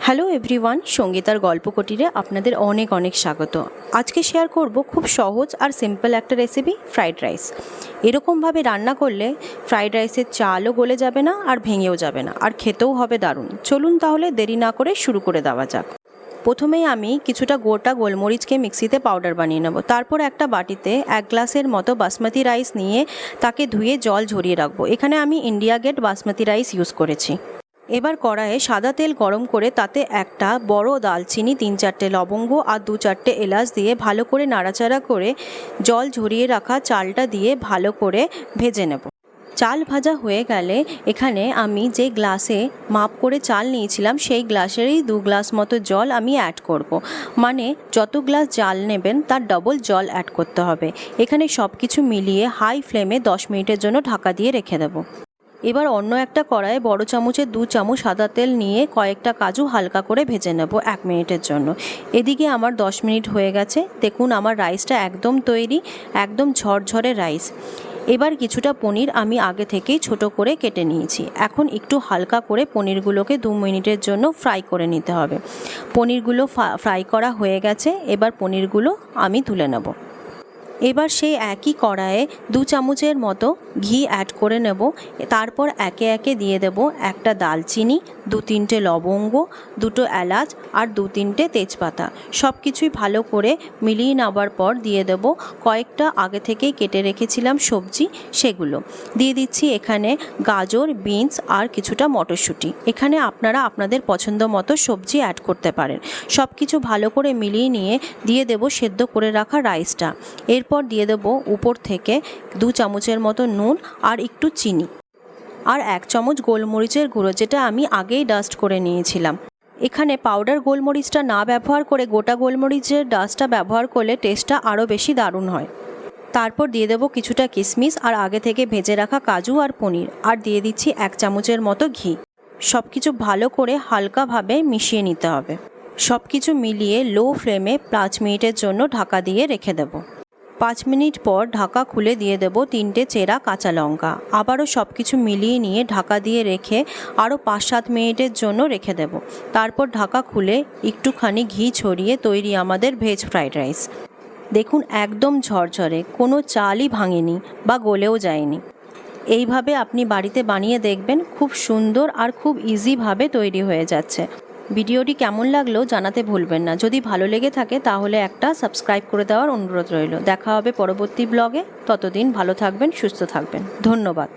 Hello everyone, সঙ্গীতার গল্প কুটিরে আপনাদের অনেক অনেক স্বাগত। আজকে শেয়ার করব খুব সহজ আর সিম্পল একটা রেসিপি, ফ্রাইড রাইস। এরকমভাবে রান্না করলে ফ্রাইড রাইসের চালও গলে যাবে না আর ভেঙেও যাবে না, আর খেতেও হবে দারুণ। চলুন তাহলে দেরি না করে শুরু করে দেওয়া যাক। প্রথমেই আমি কিছুটা গোটা গোলমরিচকে মিক্সিতে পাউডার বানিয়ে নেব। তারপর একটা বাটিতে 1 গ্লাসের মতো বাসমতি রাইস নিয়ে তাকে ধুয়ে জল ঝরিয়ে রাখবো। এখানে আমি India Gate basmati rice use করেছি। এবার কড়াইয়ে সাদা তেল গরম করে তাতে একটা বড় দালচিনি, 3-4টে লবঙ্গ আর 2-4টে এলাচ দিয়ে ভালো করে নাড়াচাড়া করে জল ঝরিয়ে রাখা চালটা দিয়ে ভালো করে ভেজে নেব। চাল ভাজা হয়ে গেলে এখানে আমি যে গ্লাসে মাপ করে চাল নিয়েছিলাম সেই গ্লাসেরই 2 গ্লাস মতো জল আমি অ্যাড করব। মানে যত গ্লাস চাল নেবেন তার ডবল জল অ্যাড করতে হবে। এখানে সব কিছু মিলিয়ে হাই ফ্লেমে 10 মিনিটের জন্য ঢাকা দিয়ে রেখে দেবো। এবার অন্য একটা কড়াইয়ে বড় চামচের 2 চামচ সাদা তেল নিয়ে কয়েকটা কাজু হালকা করে ভেজে নেব 1 মিনিটের জন্য। এদিকে আমার 10 মিনিট হয়ে গেছে। দেখুন আমার রাইসটা একদম তৈরি, একদম ঝরঝরে রাইস। এবার কিছুটা পনির আমি আগে থেকেই ছোট করে কেটে নিয়েছি। এখন একটু হালকা করে পনিরগুলোকে 2 মিনিটের জন্য ফ্রাই করে নিতে হবে। পনিরগুলো ফ্রাই করা হয়ে গেছে। এবার পনিরগুলো আমি তুলে নেব। এবার সেই একই কড়াইয়ে 2 চামচের মতো ঘি অ্যাড করে নেব। তারপর একে একে দিয়ে দেব একটা দালচিনি, 2-3টে লবঙ্গ, 2টো এলাচ আর 2-3টে তেজপাতা। সব কিছুই ভালো করে মিলিয়ে নেওয়ার পর দিয়ে দেব কয়েকটা আগে থেকেই কেটে রেখেছিলাম সবজি, সেগুলো দিয়ে দিচ্ছি। এখানে গাজর, বিনস আর কিছুটা মটরশুঁটি। এখানে আপনারা আপনাদের পছন্দ মতো সবজি অ্যাড করতে পারেন। সব কিছু ভালো করে মিলিয়ে নিয়ে দিয়ে দেব সেদ্ধ করে রাখা রাইসটা। এরপর দিয়ে দেব উপর থেকে 2 চামচের মতো নুন আর একটু চিনি আর 1 চামচ গোলমরিচের গুঁড়ো, যেটা আমি আগেই ডাস্ট করে নিয়েছিলাম। এখানে পাউডার গোলমরিচটা না ব্যবহার করে গোটা গোলমরিচের ডাস্টটা ব্যবহার করলে টেস্টটা আরও বেশি দারুণ হয়। তারপর দিয়ে দেব কিছুটা কিশমিশ আর আগে থেকে ভেজে রাখা কাজু আর পনির, আর দিয়ে দিচ্ছি 1 চামচের মতো ঘি। সব কিছু ভালো করে হালকাভাবে মিশিয়ে নিতে হবে। সব কিছু মিলিয়ে লো ফ্লেমে 5 মিনিটের জন্য ঢাকা দিয়ে রেখে দেব। 5 মিনিট পর ঢাকা খুলে দিয়ে দেব 3টে চেরা কাঁচা লঙ্কা। আবারও সব কিছু মিলিয়ে নিয়ে ঢাকা দিয়ে রেখে আরও 5-7 মিনিটের জন্য রেখে দেব। তারপর ঢাকা খুলে একটুখানি ঘি ছড়িয়ে তৈরি আমাদের ভেজ ফ্রাইড রাইস। দেখুন একদম ঝরঝরে, কোনো চালই ভাঙেনি বা গলেও যায়নি। এইভাবে আপনি বাড়িতে বানিয়ে দেখবেন, খুব সুন্দর আর খুব ইজিভাবে তৈরি হয়ে যাচ্ছে। ভিডিওটি কেমন লাগলো জানাতে ভুলবেন না। যদি ভালো লেগে থাকে তাহলে একটা সাবস্ক্রাইব করে দেওয়ার অনুরোধ রইল। দেখা হবে পরবর্তী ব্লগে। ততদিন ভালো থাকবেন, সুস্থ থাকবেন। ধন্যবাদ।